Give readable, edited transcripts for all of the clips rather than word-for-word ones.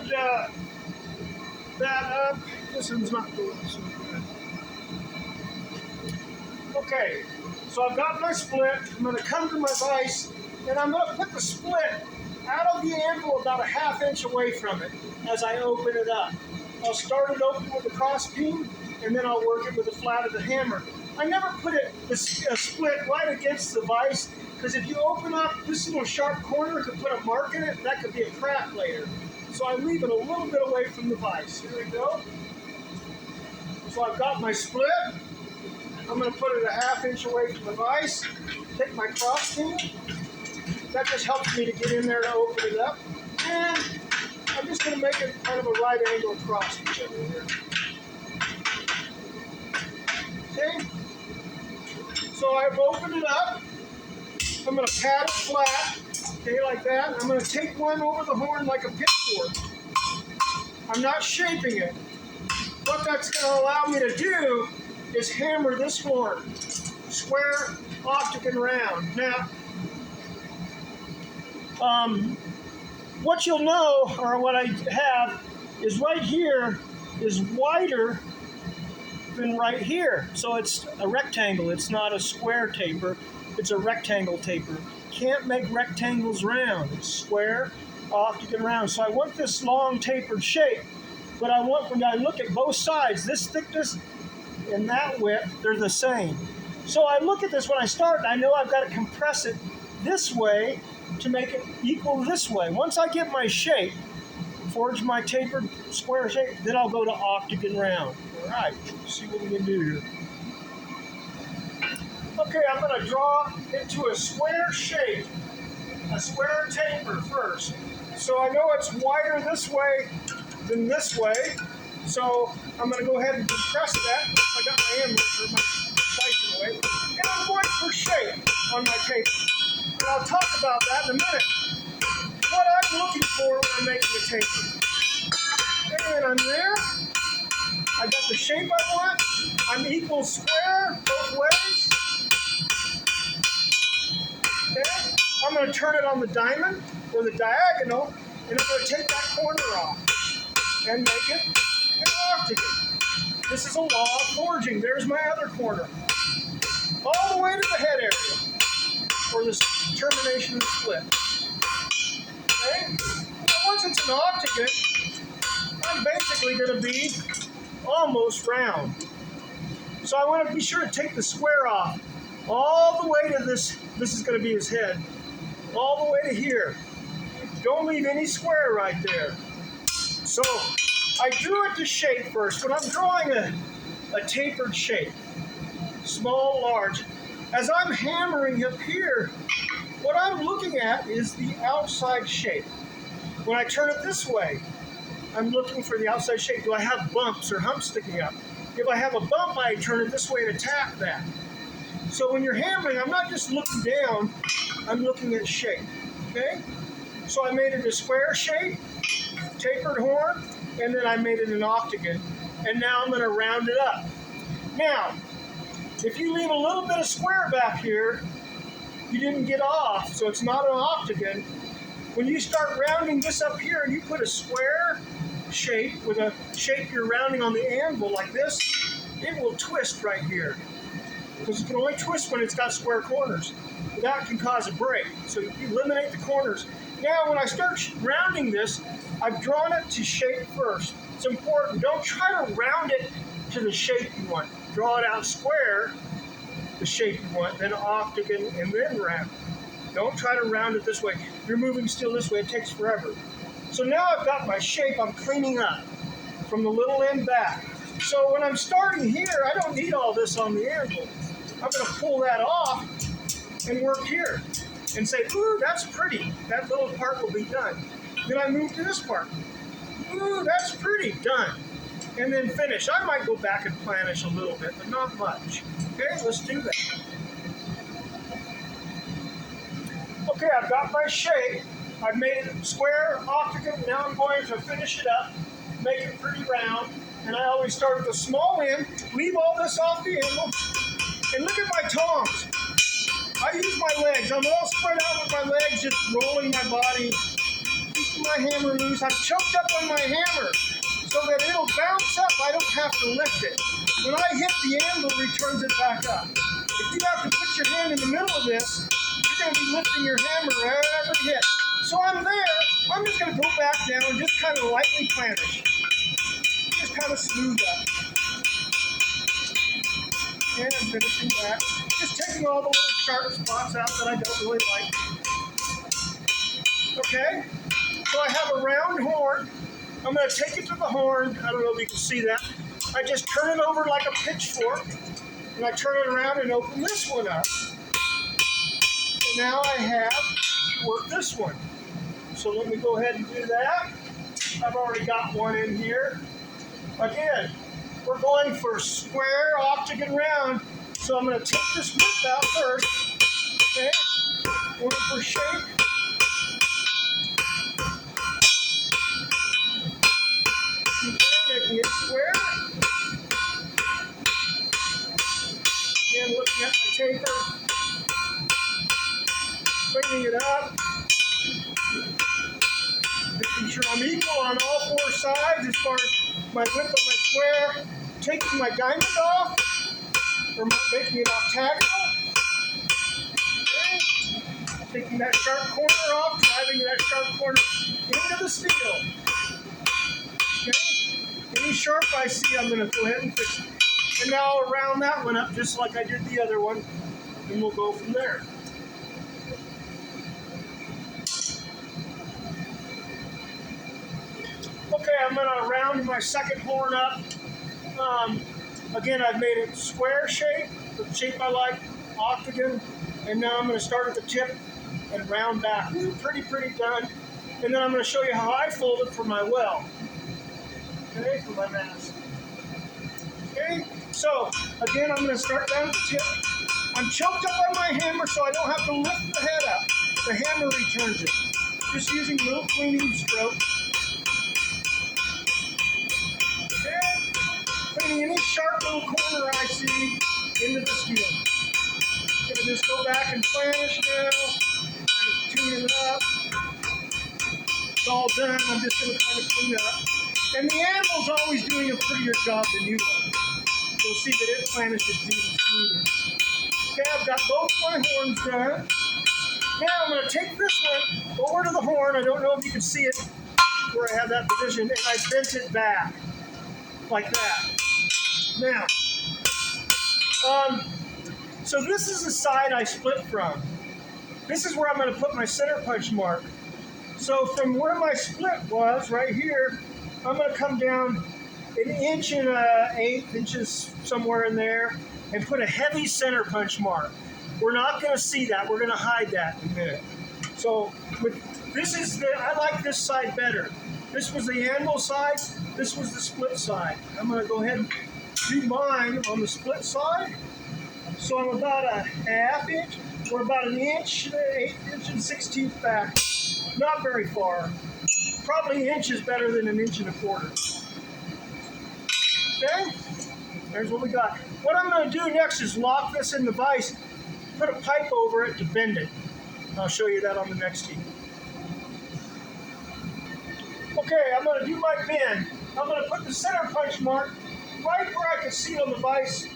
started that up. This one's not going so good. Okay, so I've got my split. I'm going to come to my vise, and I'm going to put the split out of the anvil about a ½ inch away from it as I open it up. I'll start it open with a cross beam, and then I'll work it with the flat of the hammer. I never put a split right against the vise, because if you open up this little sharp corner, it could put a mark in it, that could be a crack later. So I leave it a little bit away from the vise. Here we go. So I've got my split. I'm going to put it a ½ inch away from the vise. Take my cross beam. That just helps me to get in there to open it up. And I'm just going to make it kind of a right angle across each other here. Okay. So I've opened it up. I'm going to pat it flat, okay, like that. I'm going to take one over the horn like a pitchfork. I'm not shaping it. What that's going to allow me to do is hammer this horn, square, octagon, round. Now, what you'll know, or what I have, is right here is wider than right here. So it's a rectangle. It's not a square taper. It's a rectangle taper. Can't make rectangles round. It's square, octagon, round. So I want this long tapered shape, but I want, when I look at both sides, this thickness and that width, they're the same. So I look at this when I start, and I know I've got to compress it this way to make it equal this way. Once I get my shape, forge my tapered square shape, then I'll go to octagon round. All right, let's see what we can do here. Okay, I'm going to draw into a square shape, a square taper first. So I know it's wider this way than this way. So I'm going to go ahead and compress that. I got my hand for my slicing away. And I'm going for shape on my taper. And I'll talk about that in a minute. What I'm looking for when I'm making a taper. And I'm there. I got the shape I want. I'm equal square both ways. Okay. I'm going to turn it on the diamond or the diagonal, and I'm going to take that corner off and make it an octagon. This is a law of forging. There's my other corner. All the way to the head area, or the termination of the split. Okay? Now once it's an octagon, I'm basically going to be almost round. So I want to be sure to take the square off. All the way to this is going to be his head. All the way to here. Don't leave any square right there. So I drew it to shape first. When I'm drawing a tapered shape, small, large, as I'm hammering up here, what I'm looking at is the outside shape. When I turn it this way, I'm looking for the outside shape. Do I have bumps or humps sticking up? If I have a bump, I turn it this way and attack that. So when you're hammering, I'm not just looking down, I'm looking at shape, okay? So I made it a square shape, tapered horn, and then I made it an octagon. And now I'm going to round it up. Now, if you leave a little bit of square back here, you didn't get off, so it's not an octagon. When you start rounding this up here and you put a square shape with a shape you're rounding on the anvil like this, it will twist right here. Because it can only twist when it's got square corners. That can cause a break. So you eliminate the corners. Now when I start rounding this, I've drawn it to shape first. It's important. Don't try to round it to the shape you want. Draw it out square, the shape you want, then octagon, and then round. Don't try to round it this way. You're moving still this way. It takes forever. So now I've got my shape. I'm cleaning up from the little end back. So when I'm starting here, I don't need all this on the anvil. I'm going to pull that off and work here and say, ooh, that's pretty. That little part will be done. Then I move to this part. Ooh, that's pretty. Done. And then finish. I might go back and planish a little bit, but not much. Okay, let's do that. Okay, I've got my shape. I've made it square, octagon. Now I'm going to finish it up, make it pretty round. And I always start with a small end, leave all this off the anvil, and look at my tongs. I use my legs. I'm all spread out with my legs, just rolling my body my hammer loose. I've choked up on my hammer so that it'll bounce up. I don't have to lift it. When I hit the anvil, it returns it back up. If you have to put your hand in the middle of this, you're going to be lifting your hammer every hit. So I'm there. I'm just going to go back down and just kind of lightly planish. Just kind of smooth up. And I'm finishing back. Just taking all the little sharp spots out that I don't really like. Okay? So I have a round horn. I'm going to take it to the horn. I don't know if you can see that. I just turn it over like a pitchfork. And I turn it around and open this one up. So now I have to work this one. So let me go ahead and do that. I've already got one in here. Again, we're going for square, octagon, round. So I'm going to take this whip out first. Okay? Going for shape. Okay, making it square. Again, looking at my taper. Cleaning it up. Making sure I'm equal on all four sides as far as my width of my square. Taking my diamond off, or making it octagonal. Okay. Taking that sharp corner off, driving that sharp corner into the steel. Okay. Any sharp I see, I'm going to go ahead and fix it. And now I'll round that one up just like I did the other one, and we'll go from there. Okay, I'm going to round my second horn up. Again, I've made it square shape, the shape I like, octagon, and now I'm going to start at the tip and round back. Pretty done. And then I'm going to show you how I fold it for my weld. Okay, for my mask. Okay, so again, I'm going to start down at the tip. I'm choked up on my hammer so I don't have to lift the head up. The hammer returns it. Just using little cleaning strokes. Putting any sharp little corner I see into the steel. I'm going to just go back and planish now, kind of tune it up. It's all done. I'm just going to kind of clean up. And the anvil's always doing a prettier job than you are. You'll see that it planishes even smoother. Okay, I've got both my horns done. Now I'm going to take this one over to the horn. I don't know if you can see it where I have that position, and I bent it back like that. Now, so this is the side I split from. This is where I'm going to put my center punch mark. So from where my split was, right here, I'm going to come down 1 inch and 1/8 inches, somewhere in there, and put a heavy center punch mark. We're not going to see that. We're going to hide that in a minute. So I like this side better. This was the anvil side. This was the split side. I'm going to go ahead and do mine on the split side. So I'm about a 1/2 inch, or about 1 inch, 1/8 inch and 1/16 back. Not very far. Probably 1 inch is better than 1 1/4 inches. Okay, there's what we got. What I'm going to do next is lock this in the vise, put a pipe over it to bend it. I'll show you that on the next tee. Okay, I'm going to do my bend. I'm going to put the center punch mark right where I can see it on the vise,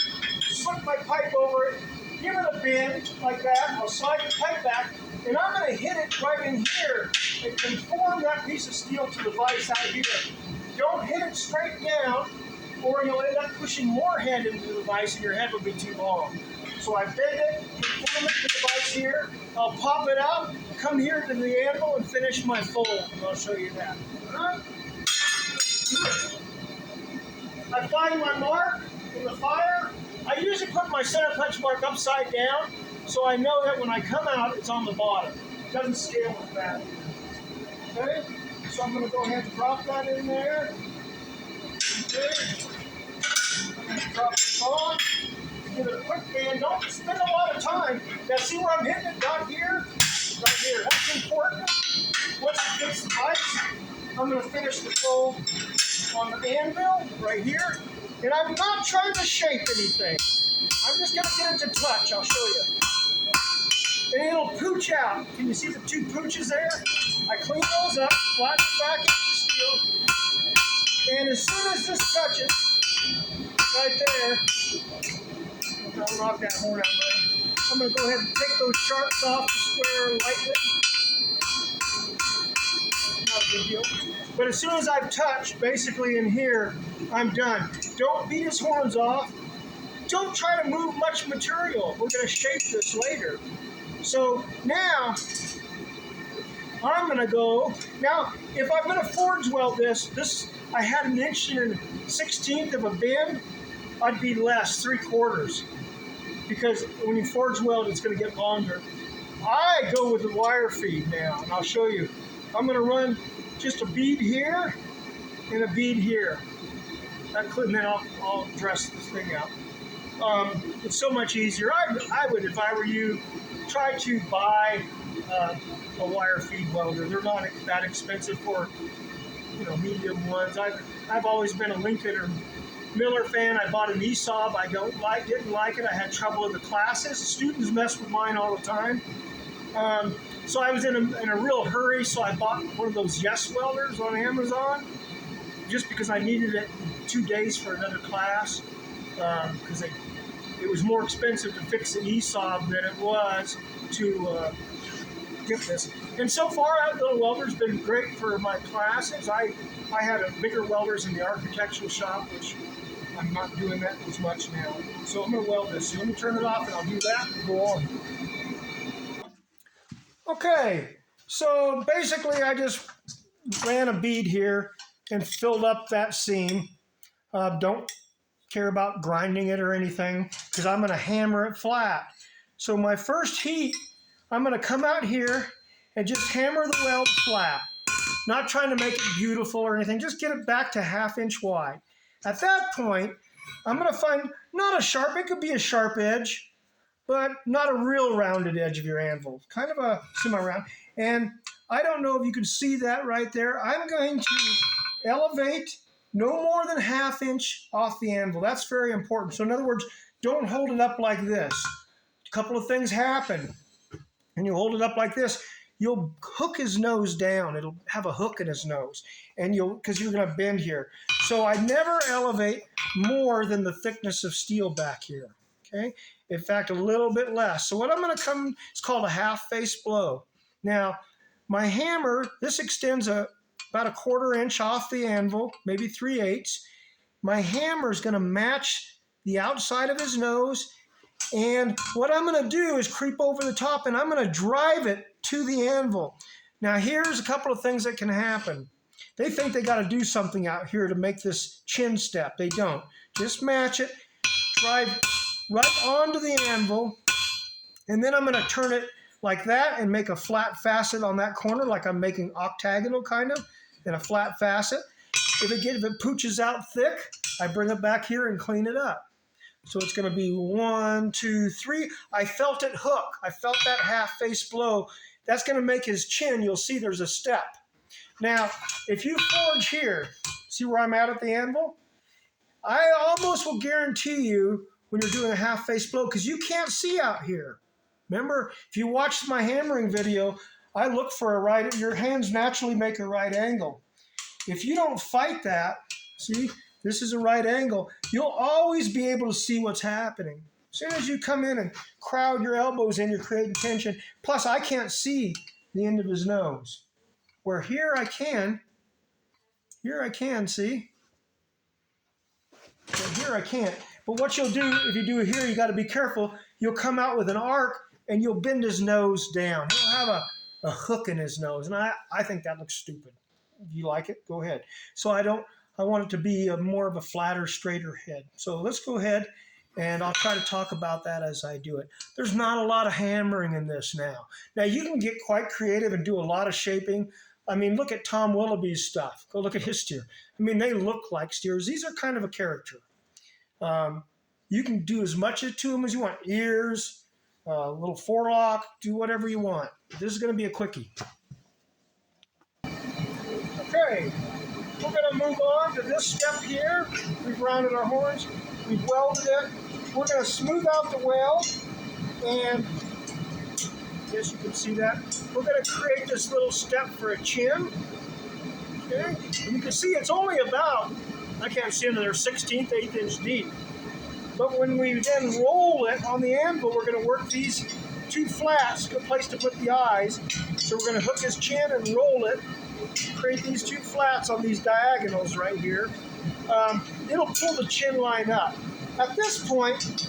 slip my pipe over it, give it a bend like that. I'll slide the pipe back, and I'm going to hit it right in here and conform that piece of steel to the vise out here. Don't hit it straight down, or you'll end up pushing more head into the vise and your head will be too long. So I bend it, conform it to the vise here. I'll pop it out, come here to the anvil, and finish my fold. And I'll show you that. I find my mark in the fire. I usually put my center punch mark upside down, so I know that when I come out, it's on the bottom. It doesn't scale with that. Okay? So I'm going to go ahead and drop that in there. Okay. I'm going to drop this on. Give it a quick band. Don't spend a lot of time. Now see where I'm hitting it? Not here. Right here. That's important. Once it gets the vise, I'm going to finish the fold on the anvil right here. And I'm not trying to shape anything. I'm just going to get it to touch. I'll show you. And it'll pooch out. Can you see the 2 pooches there? I clean those up, flatten it back into the steel, and as soon as this touches, right there, I'll knock that horn out of the way. I'm going to go ahead and take those sharps off the square lightly. Not a big deal. But as soon as I've touched, basically in here, I'm done. Don't beat his horns off. Don't try to move much material. We're going to shape this later. So now, I'm going to go. Now, if I'm going to forge weld this, I had 1/16 of a bend. I'd be less, 3/4. Because when you forge weld, it's going to get longer. I go with the wire feed now, and I'll show you. I'm going to run just a bead here and a bead here. And then I'll dress this thing out. It's so much easier. I would, if I were you, try to buy a wire feed welder. They're not that expensive for, medium ones. I've always been a Lincoln or Miller fan. I bought an ESAB. I didn't like it. I had trouble in the classes. Students mess with mine all the time. So I was in a real hurry, so I bought one of those Yes welders on Amazon just because I needed it in 2 days for another class, because it was more expensive to fix the ESAB than it was to get this. And so far, that little welder's been great for my classes. I had bigger welders in the architectural shop, which I'm not doing that as much now. So I'm going to weld this. So let me turn it off, and I'll do that and go on. Okay, so basically I just ran a bead here and filled up that seam. Don't care about grinding it or anything because I'm going to hammer it flat. So my first heat, I'm going to come out here and just hammer the weld flat. Not trying to make it beautiful or anything, just get it back to 1/2 inch wide. At that point, I'm going to find not a sharp, it could be a sharp edge, but not a real rounded edge of your anvil, kind of a semi-round. And I don't know if you can see that right there. I'm going to elevate no more than 1/2 inch off the anvil. That's very important. So in other words, don't hold it up like this. A couple of things happen. And you hold it up like this, you'll hook his nose down. It'll have a hook in his nose, and because you're going to bend here. So I never elevate more than the thickness of steel back here. Okay, in fact, a little bit less. So what I'm going to come, it's called a 1/2 face blow. Now, my hammer, this extends about 1/4 inch off the anvil, maybe 3/8. My hammer is going to match the outside of his nose, and what I'm going to do is creep over the top, and I'm going to drive it to the anvil. Now, here's a couple of things that can happen. They think they got to do something out here to make this chin step. They don't. Just match it, drive right onto the anvil, and then I'm going to turn it like that and make a flat facet on that corner, like I'm making octagonal kind of, and a flat facet. If it pooches out thick, I bring it back here and clean it up. So it's going to be 1, 2, 3. I felt it hook. I felt that 1/2 face blow. That's going to make his chin. You'll see there's a step. Now, if you forge here, see where I'm at the anvil? I almost will guarantee you when you're doing a 1/2 face blow, because you can't see out here. Remember, if you watched my hammering video, I look for a right, your hands naturally make a right angle. If you don't fight that, see, this is a right angle, you'll always be able to see what's happening. As soon as you come in and crowd your elbows in, you're creating tension. Plus, I can't see the end of his nose. Where here I can, see? But here I can't. But what you'll do, if you do it here, you got to be careful. You'll come out with an arc, and you'll bend his nose down. He'll have a hook in his nose, and I think that looks stupid. If you like it, go ahead. So I want it to be more of a flatter, straighter head. So let's go ahead, and I'll try to talk about that as I do it. There's not a lot of hammering in this now. Now, you can get quite creative and do a lot of shaping. I mean, look at Tom Willoughby's stuff. Go look at his steer. I mean, they look like steers. These are kind of a character. You can do as much to them as you want. Ears, little forelock, do whatever you want. This is going to be a quickie. Okay, we're going to move on to this step here. We've rounded our horns. We've welded it. We're going to smooth out the weld, and guess you can see that. We're going to create this little step for a chin. Okay, and you can see it's only about, I can't see another 1/16, 1/8 inch deep. But when we then roll it on the anvil, we're going to work these two flats, a place to put the eyes. So we're going to hook his chin and roll it, create these two flats on these diagonals right here. It'll pull the chin line up. At this point,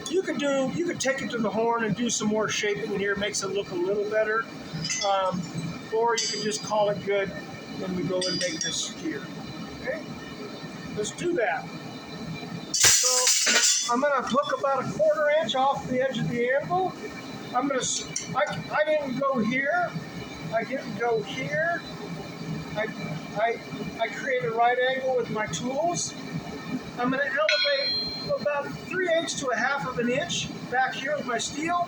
you could take it to the horn and do some more shaping in here. It makes it look a little better. Or you can just call it good when we go and make this steer. Okay? Let's do that. So I'm going to hook about 1/4 inch off the edge of the anvil. I didn't go here. I didn't go here. I create a right angle with my tools. I'm going to elevate about 3/8 to 1/2 inch back here with my steel,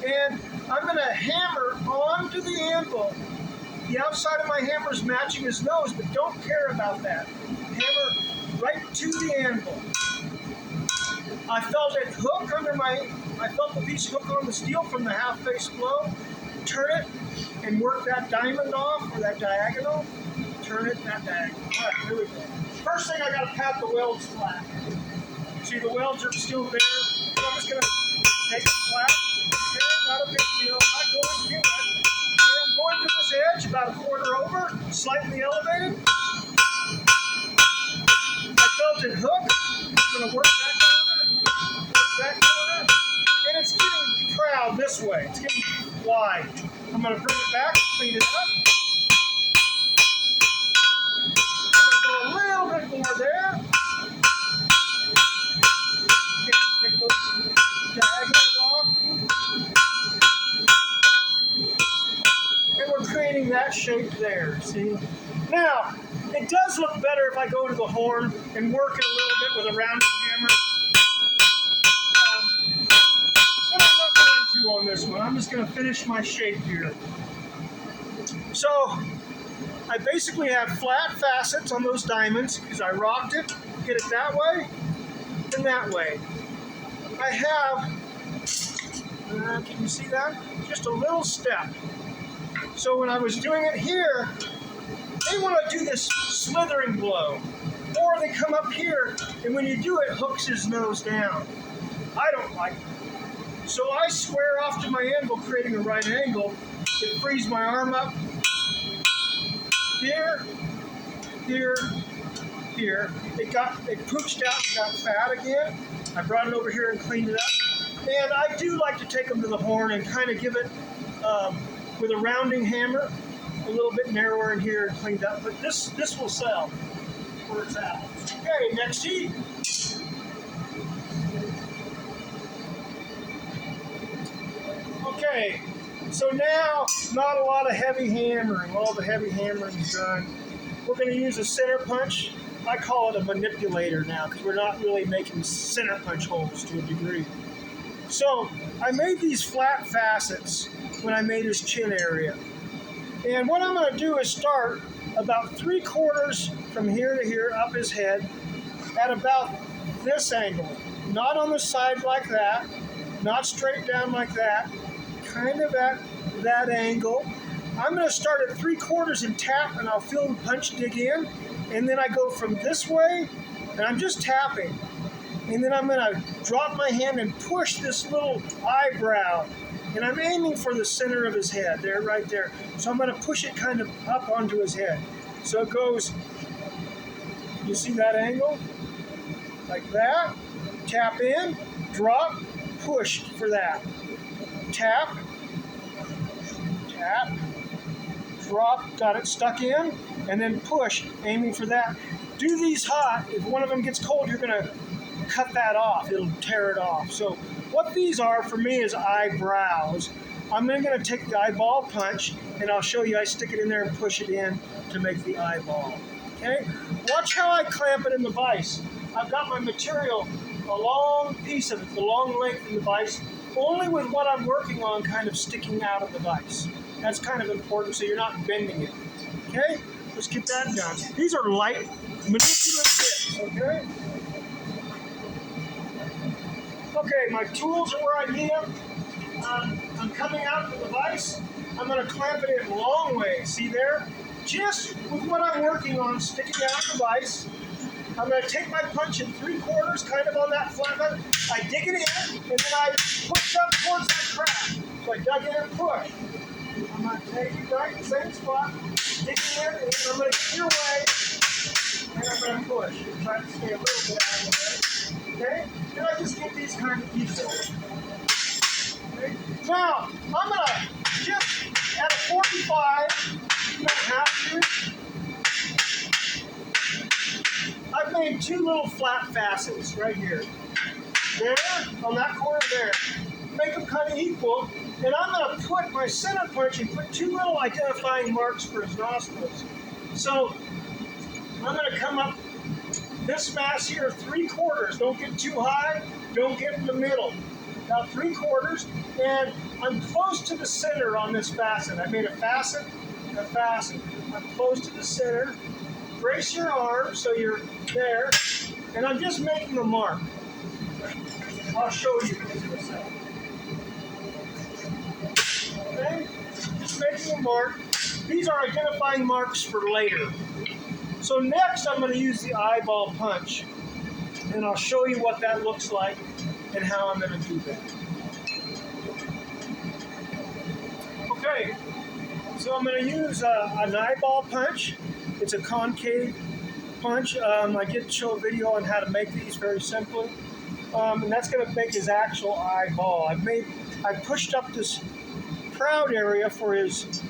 and I'm going to hammer onto the anvil. The outside of my hammer is matching his nose, but don't care about that. Hammer right to the anvil. I felt it hook I felt the piece hook on the steel from the half face blow. Turn it and work that diamond off, or that diagonal. Turn it, that diagonal. All right, here we go. First thing, I got to pat the welds flat. See, the welds are still there. So I'm just going to take it flat. Okay, not a big deal. Not going too much. Okay, I'm going to this edge, about 1/4 over, slightly elevated. I felt it hook. I'm going to work that corner, and it's getting proud this way. It's getting wide. I'm going to bring it back, clean it up. I'm going to go a little bit more there. Take those diagonals off. And we're creating that shape there, see? Now, it does look better if I go to the horn and work it a little bit with a rounded hammer. But I'm not going to on this one. I'm just going to finish my shape here. So, I basically have flat facets on those diamonds because I rocked it, get it that way and that way. I have, can you see that? Just a little step. So when I was doing it here, they want to do this slithering blow. Or they come up here, and when you do it, hooks his nose down. I don't like it. So I square off to my anvil, creating a right angle. It frees my arm up. Here, here, here. It pooched out and got fat again. I brought it over here and cleaned it up. And I do like to take them to the horn and kind of give it, with a rounding hammer, a little bit narrower in here and cleaned up. But this will sell where it's at. Okay, next heat. Okay, so now, not a lot of heavy hammering. All the heavy hammering is done. We're going to use a center punch. I call it a manipulator now because we're not really making center punch holes to a degree. So I made these flat facets when I made his chin area. And what I'm going to do is start about 3/4 from here to here up his head at about this angle. Not on the side like that, not straight down like that, kind of at that angle. I'm going to start at 3/4 and tap, and I'll feel the punch dig in. And then I go from this way, and I'm just tapping. And then I'm going to drop my hand and push this little eyebrow. And I'm aiming for the center of his head, there, right there. So I'm going to push it kind of up onto his head. So it goes, you see that angle? Like that. Tap in, drop, push for that. Tap, tap, drop, got it stuck in, and then push, aiming for that. Do these hot. If one of them gets cold, you're going to cut that off. It'll tear it off. So what these are for me is eyebrows. I'm then going to take the eyeball punch, and I'll show you. I stick it in there and push it in to make the eyeball. Okay? Watch how I clamp it in the vise. I've got my material, a long piece of it, the long length in the vise, only with what I'm working on kind of sticking out of the vise. That's kind of important so you're not bending it. Okay? Let's get that done. These are light, manipulative bits, okay? Okay, my tools are where I need them. I'm coming out of the vise. I'm going to clamp it in long way. See there? Just with what I'm working on sticking out of the vise. I'm going to take my punch in 3/4, kind of on that flat button. I dig it in, and then I push up towards that crack. So I dug in and push. I'm going to take it right in the same spot, dig it in, and then I'm going to get your way, and I'm going to push. Try to stay a little bit out of the way. Okay? And I just get these kind of pieces. Okay? Now, I'm going to just at a 45, you don't have to. I've made 2 little flat facets right here. There, on that corner there. Make them kind of equal. And I'm going to put my center punch and put 2 little identifying marks for his nostrils. So I'm going to come up this mass here 3/4. Don't get too high. Don't get in the middle. About 3/4. And I'm close to the center on this facet. I made a facet and a facet. I'm close to the center. Brace your arms so you're there, and I'm just making a mark. I'll show you in a second. Okay? Just making a mark. These are identifying marks for later. So next I'm going to use the eyeball punch, and I'll show you what that looks like and how I'm going to do that. Okay, so I'm going to use an eyeball punch. It's a concave punch. I did show a video on how to make these very simply. And that's going to make his actual eyeball. I pushed up this proud area for his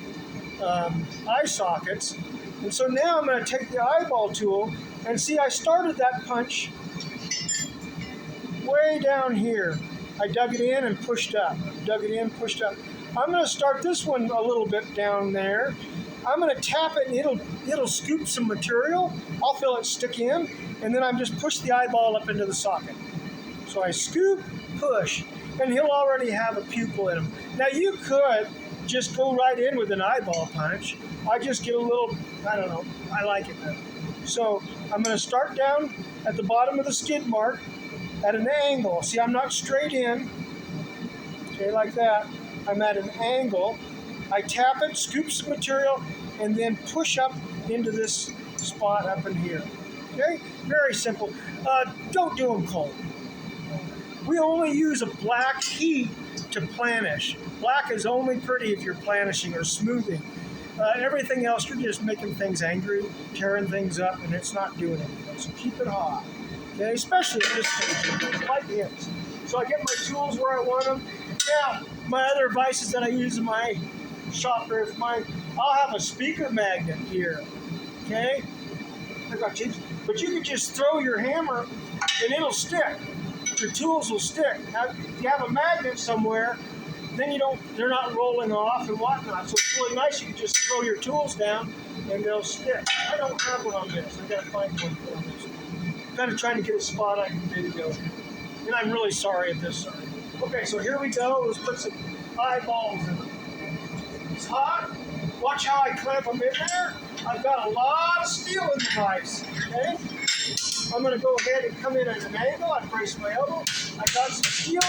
eye sockets. And so now I'm going to take the eyeball tool and see I started that punch way down here. I dug it in and pushed up. Dug it in, pushed up. I'm going to start this one a little bit down there. I'm going to tap it and it'll scoop some material. I'll feel it stick in, and then I'm just push the eyeball up into the socket. So I scoop, push, and he'll already have a pupil in him. Now you could just go right in with an eyeball punch. I just get a little, I don't know, I like it better. So I'm going to start down at the bottom of the skid mark at an angle. See, I'm not straight in, okay, like that. I'm at an angle. I tap it, scoop some material, and then push up into this spot up in here. Okay? Very simple. Don't do them cold. We only use a black heat to planish. Black is only pretty if you're planishing or smoothing. Everything else, you're just making things angry, tearing things up, and it's not doing anything. So keep it hot. Okay? Especially in this stage, light hits. So I get my tools where I want them. Now, my other devices that I use in my shop here, I'll have a speaker magnet here, okay? But you can just throw your hammer and it'll stick. Your tools will stick. Now, if you have a magnet somewhere, then they're not rolling off and whatnot. So it's really nice. You can just throw your tools down and they'll stick. I don't have one on this. I gotta find one on this. I'm kind of trying to get a spot I can video. And I'm really sorry at this side. Okay, so here we go. Let's put some eyeballs in them. It's hot. Watch how I clamp them in there. I've got a lot of steel in the vise. Okay? I'm going to go ahead and come in at an angle. I brace my elbow. I got some steel.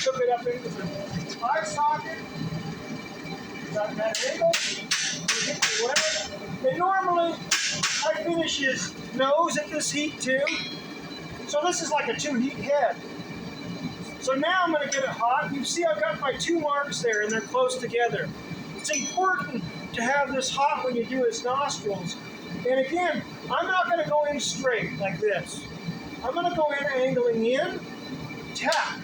Took it up into the eye socket. Got that angle. Hit the leg. And normally, I finish his nose at this heat too. So this is like a 2-heat head. So now I'm going to get it hot. You see I've got my 2 marks there and they're close together. It's important to have this hot when you do his nostrils. And again, I'm not going to go in straight like this. I'm going to go in angling in, tap.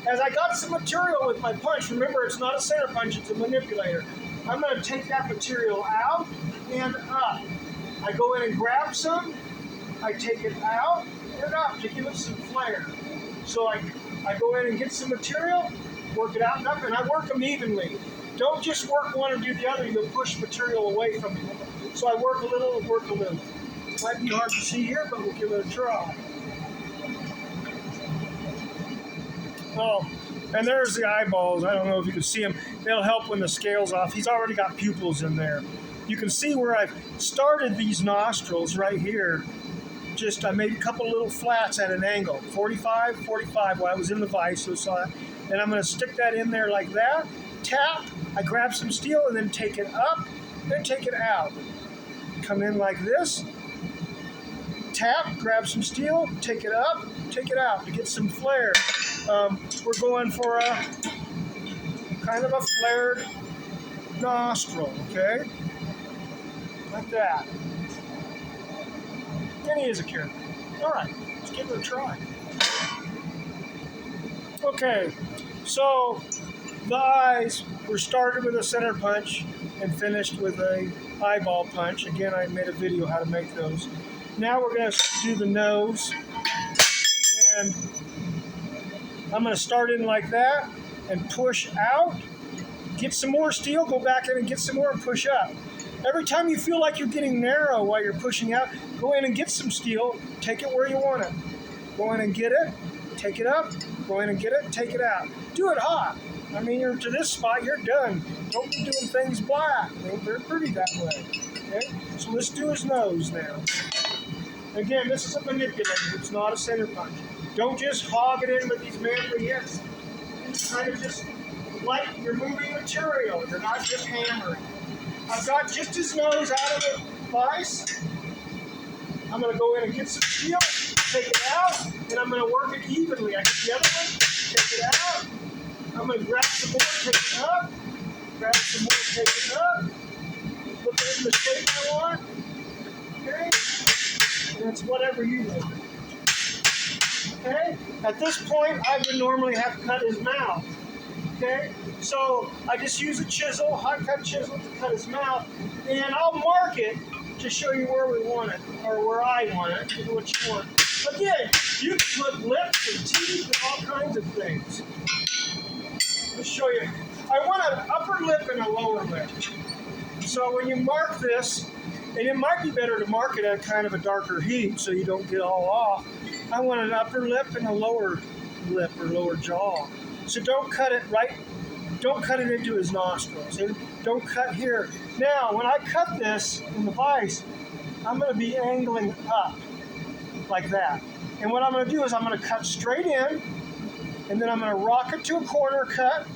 As I got some material with my punch, remember it's not a center punch, it's a manipulator. I'm going to take that material out and up. I go in and grab some, I take it out and up to give it some flare. So I go in and get some material, work it out and up, and I work them evenly. Don't just work one and do the other, you'll push material away from you. So I work a little, work a little. Might be hard to see here, but we'll give it a try. Oh, and there's the eyeballs. I don't know if you can see them. They'll help when the scale's off. He's already got pupils in there. You can see where I've started these nostrils right here. Just I made a couple little flats at an angle, 45, 45 while I was in the vise. So and I'm going to stick that in there like that. tap, I grab some steel and then take it up, then take it out. Come in like this, tap, grab some steel, take it up, take it out to get some flare. We're going for a kind of a flared nostril, okay? Like that. And he is a character. All right, let's give it a try. Okay, so the eyes were started with a center punch and finished with a eyeball punch. Again, I made a video how to make those. Now we're going to do the nose, and I'm going to start in like that and push out. Get some more steel, go back in and get some more and push up. Every time you feel like you're getting narrow while you're pushing out, go in and get some steel, take it where you want it. Go in and get it, take it up, go in and get it, take it out. Do it hot. I mean, you're to this spot, you're done. Don't be doing things black. They're pretty that way. Okay? So let's do his nose now. Again, this is a manipulator. It's not a center punch. Don't just hog it in with these manly hits. It's kind of just like you're moving material. You're not just hammering. I've got just his nose out of the vise. I'm going to go in and get some steel, take it out, and I'm going to work it evenly. I get the other one, take it out. I'm going to grab some more, take it up. Grab some more, take it up. Put it in the shape I want. Okay? And it's whatever you want. Okay? At this point, I would normally have to cut his mouth. Okay? So I just use a chisel, hot cut chisel to cut his mouth, and I'll mark it to show you where we want it, or where I want it, what you want. Again, you can put lips and teeth and all kinds of things. Let's show you. I want an upper lip and a lower lip. So when you mark this, and it might be better to mark it at kind of a darker heat so you don't get all off. I want an upper lip and a lower lip or lower jaw. So don't cut it right, don't cut it into his nostrils. And don't cut here. Now, when I cut this in the vise, I'm going to be angling up like that. And what I'm going to do is I'm going to cut straight in, and then I'm going to rock it to a corner cut,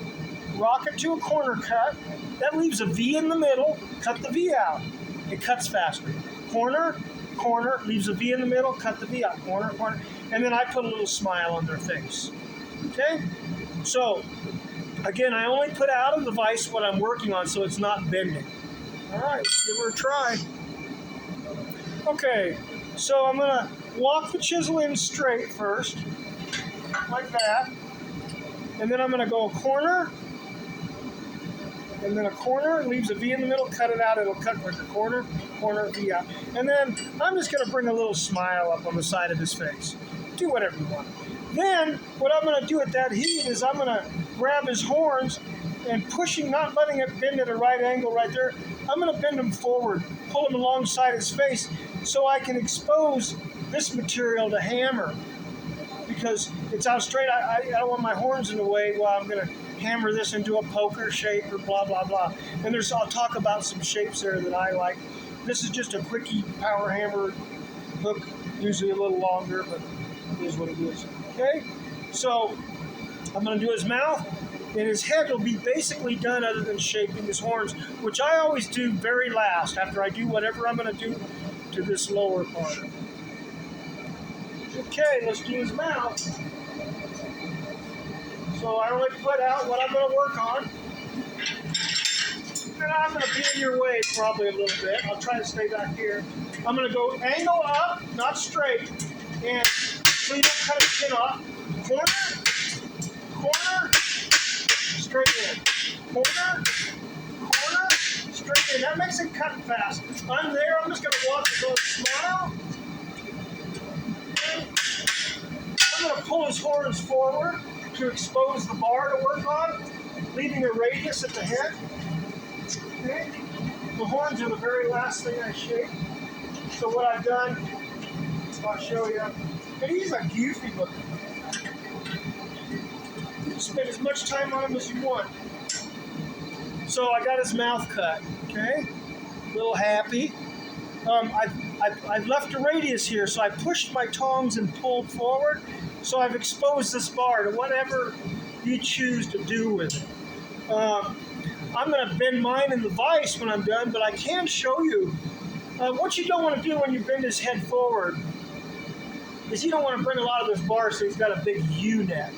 rock it to a corner cut. That leaves a V in the middle. Cut the V out. It cuts faster. Corner, corner, leaves a V in the middle, cut the V out. Corner, corner. And then I put a little smile on their face. Okay? So, again, I only put out of the vise what I'm working on so it's not bending. All right, let's give her a try. Okay, so I'm going to walk the chisel in straight first, like that. And then I'm going to go a corner, and then a corner, leaves a V in the middle, cut it out, it'll cut with the corner, corner, V out. And then I'm just going to bring a little smile up on the side of his face. Do whatever you want. Then, what I'm going to do at that heat is I'm going to grab his horns and pushing, not letting it bend at a right angle right there, I'm going to bend them forward, pull them alongside his face so I can expose this material to hammer. Because it's out straight, I don't want my horns in the way while I'm going to hammer this into a poker shape or blah, blah, blah. And I'll talk about some shapes there that I like. This is just a quickie power hammer hook, usually a little longer, but it is what it is. Okay, so I'm going to do his mouth, and his head will be basically done other than shaping his horns, which I always do very last after I do whatever I'm going to do to this lower part. Okay, let's do his mouth. So I only put out what I'm going to work on. And I'm going to be in your way probably a little bit. I'll try to stay back here. I'm going to go angle up, not straight, and so you don't cut his chin off. Corner, corner, straight in. Corner, corner, straight in. That makes it cut fast. I'm there. I'm just going to walk with a smile. Okay. I'm going to pull his horns forward to expose the bar to work on, leaving a radius at the head. Okay. The horns are the very last thing I shape. So what I've done, I'll show you. And he's a goofy looking. Spend as much time on him as you want. So I got his mouth cut, okay? A little happy. I've left a radius here, so I pushed my tongs and pulled forward. So I've exposed this bar to whatever you choose to do with it. I'm going to bend mine in the vise when I'm done, but I can show you what you don't want to do when you bend his head forward is you don't want to bring a lot of this bar so he's got a big U-neck.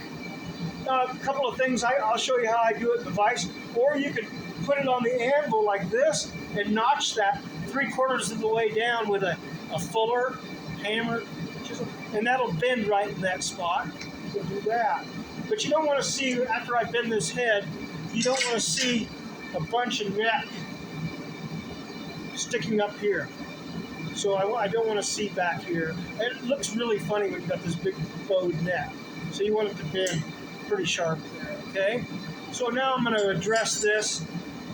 A couple of things, I'll show you how I do it in the vise, or you could put it on the anvil like this and notch that 3/4 of the way down with a fuller hammer, chisel, and that'll bend right in that spot. You'll do that. But you don't want to see, after I bend this head, you don't want to see a bunch of neck sticking up here. So I don't want to see back here. It looks really funny when you've got this big bowed neck. So you want it to bend pretty sharp there, okay? So now I'm going to address this,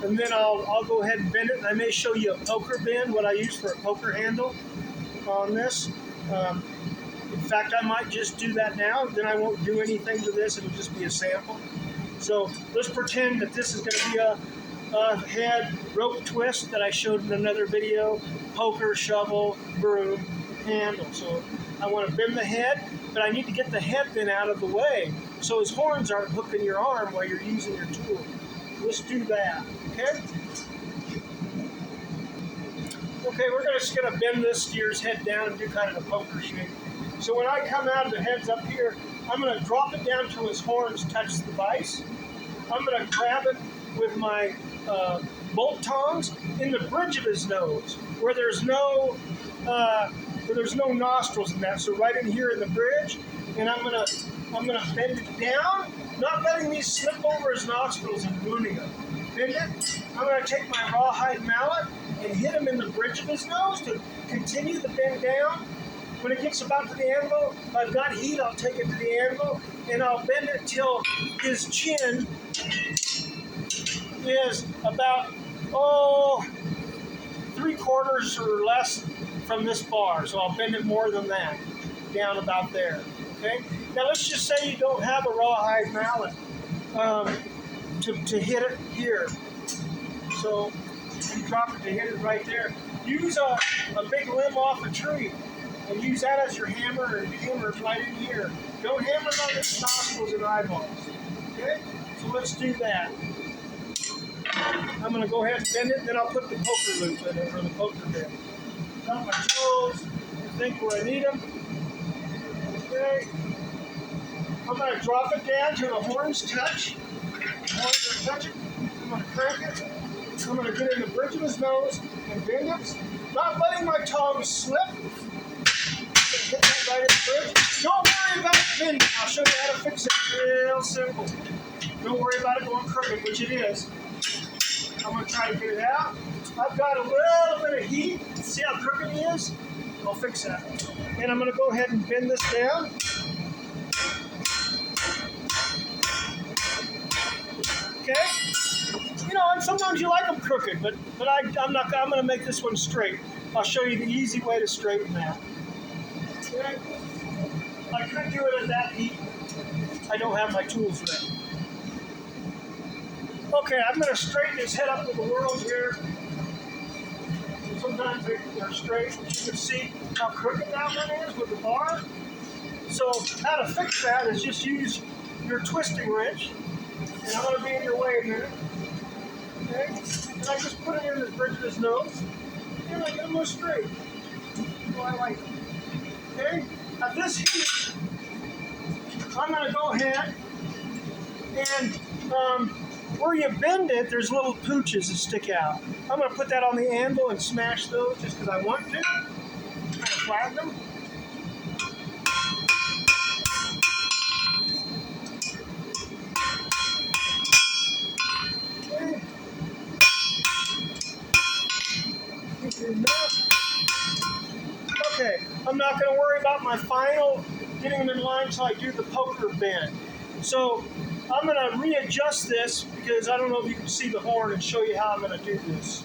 and then I'll go ahead and bend it. And I may show you a poker bend, what I use for a poker handle on this. In fact, I might just do that now. Then I won't do anything to this. It'll just be a sample. So let's pretend that this is going to be a head rope twist that I showed in another video, poker, shovel, broom, handle. So I want to bend the head, but I need to get the head then out of the way so his horns aren't hooking your arm while you're using your tool. Let's do that, okay? Okay, we're just going to bend this steer's head down and do kind of a poker shape. So when I come out of the head's up here, I'm going to drop it down till his horns touch the vise. I'm going to grab it with my bolt tongs in the bridge of his nose, where there's no nostrils in that. So right in here in the bridge, and I'm gonna bend it down, not letting these slip over his nostrils and wounding him. Bend it. I'm gonna take my rawhide mallet and hit him in the bridge of his nose to continue the bend down. When it gets about to the anvil, if I've got heat, I'll take it to the anvil, and I'll bend it till his chin is about 3/4 or less from this bar. So I'll bend it more than that, down about there. Okay. Now let's just say you don't have a rawhide mallet to hit it here. So you drop it to hit it right there. Use a big limb off a tree and use that as your hammer and hammer it right in here. Don't hammer it on its nostrils and eyeballs. Okay. So let's do that. I'm going to go ahead and bend it, and then I'll put the poker loop in it, or the poker bend. Got my tools, I think where I need them. Okay. I'm going to drop it down till the horns touch. The horns are touching. I'm going to crank it. I'm going to get in the bridge of his nose and bend it. Not letting my tongs slip. I'm going to hit that right in the bridge. Don't worry about it bending. I'll show you how to fix it. Real simple. Don't worry about it going crooked, which it is. I'm going to try to get it out. I've got a little bit of heat. See how crooked he is? I'll fix that. And I'm going to go ahead and bend this down. Okay? You know, and sometimes you like them crooked, but I'm going to make this one straight. I'll show you the easy way to straighten that. Okay? I could do it at that heat. I don't have my tools ready. Okay, I'm going to straighten his head up with the whirls here. Sometimes they're straight. You can see how crooked that one is with the bar. So how to fix that is just use your twisting wrench. And I'm going to be in your way a minute. Okay? And I just put it in the bridge of his nose. And I get him straight. Oh, I like it. Okay? At this heat, I'm going to go ahead and where you bend it, there's little pooches that stick out. I'm going to put that on the anvil and smash those just because I want to. Kind of flatten them. Okay, I'm not going to worry about my final getting them in line until I do the poker bend. So I'm going to readjust this because I don't know if you can see the horn and show you how I'm going to do this.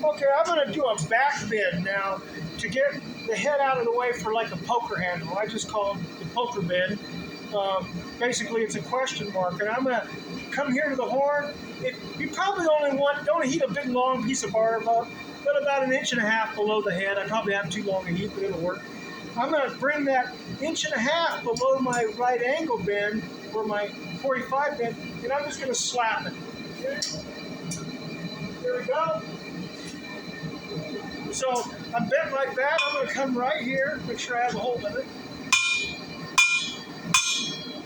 Okay, I'm going to do a back bend now to get the head out of the way for like a poker handle. I just call it the poker bend. Basically, it's a question mark. And I'm going to come here to the horn. You probably only don't heat a big long piece of barb up, but about 1.5 inches below the head. I probably have too long a heat, but it'll work. I'm going to bring that 1.5 inches below my right angle bend where my 45 bend, and I'm just going to slap it. Okay? There we go. So I'm bent like that. I'm going to come right here, make sure I have a hold of it.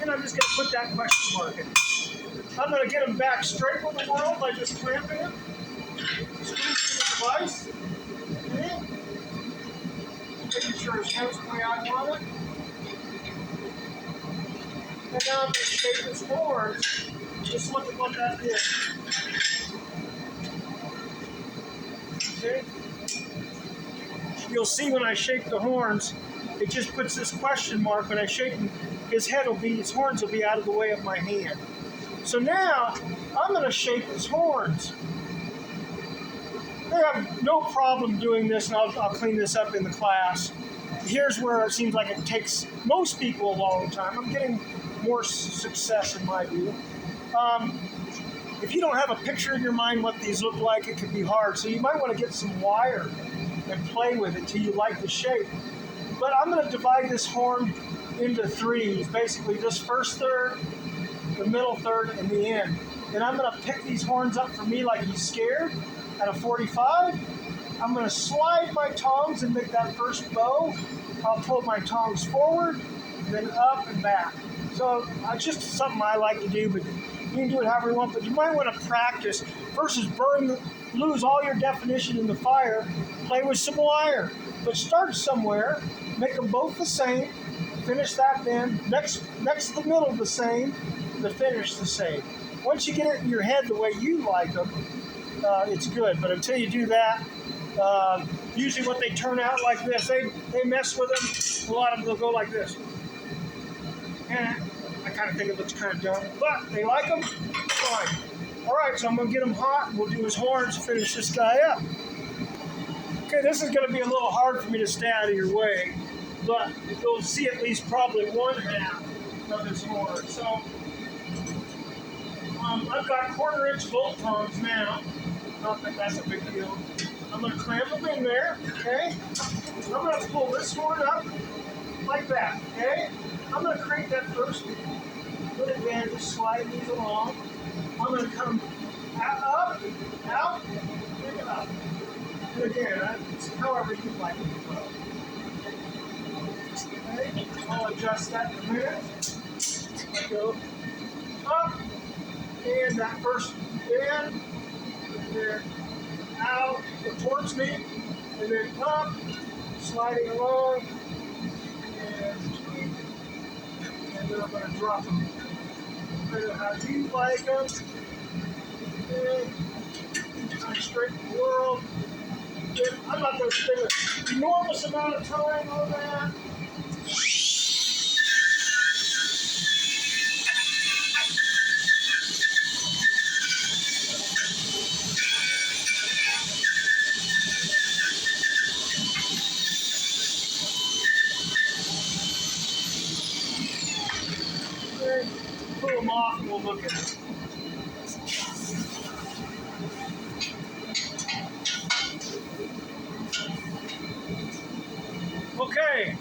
And I'm just going to put that question mark in. I'm going to get him back straight with the world by just clamping him. Squeezing the device. Okay. Making sure his head's the way I want it. And now I'm going to shape his horns. Just look at what that did. Okay. You'll see when I shape the horns, it just puts this question mark. When I shape him, his horns will be out of the way of my hand. So now I'm going to shape his horns. They have no problem doing this, and I'll clean this up in the class. Here's where it seems like it takes most people a long time. I'm getting more success in my view. If you don't have a picture in your mind what these look like, it can be hard. So you might want to get some wire and play with it till you like the shape. But I'm going to divide this horn into threes, basically this first third, the middle third, and the end. And I'm going to pick these horns up for me like he's scared at a 45. I'm going to slide my tongs and make that first bow. I'll pull my tongs forward, then up and back. So it's just something I like to do, but you can do it however you want. But you might want to practice versus lose all your definition in the fire. Play with some wire, but start somewhere. Make them both the same. Finish that bend. Next to the middle the same. The finish the same. Once you get it in your head the way you like them, it's good. But until you do that, usually what they turn out like this, they mess with them. A lot of them will go like this. And I kind of think it looks kind of dumb, but they like them, fine. All right, so I'm going to get him hot, and we'll do his horns, finish this guy up. Okay, this is going to be a little hard for me to stay out of your way, but you'll see at least probably one half of his horn. So I've got 1/4-inch bolt tongs now. Not that that's a big deal. I'm going to clamp them in there, okay? I'm going to pull this horn up like that, okay? I'm going to create that first little band, just slide these along. I'm going to come up, out, pick it up. And again, it's however you like it to go. Okay, I'll adjust that in a minute. I go up, and that first band, and then out towards me, and then up, sliding along, and tweak, and then I'm going to drop them. I don't know how you like them. Okay, I'm straight in the world. And I'm not going to spend an enormous amount of time on that. Okay, pull them off and we'll look at it. Okay,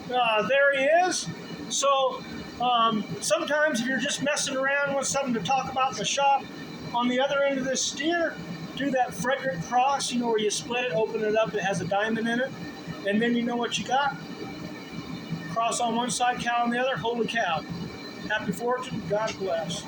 there he is. So sometimes if you're just messing around with something to talk about in the shop, on the other end of this steer, do that Frederick cross, you know, where you split it, open it up, it has a diamond in it, and then you know what you got. Cross on one side, cow on the other, holy cow. Happy fortune, God bless.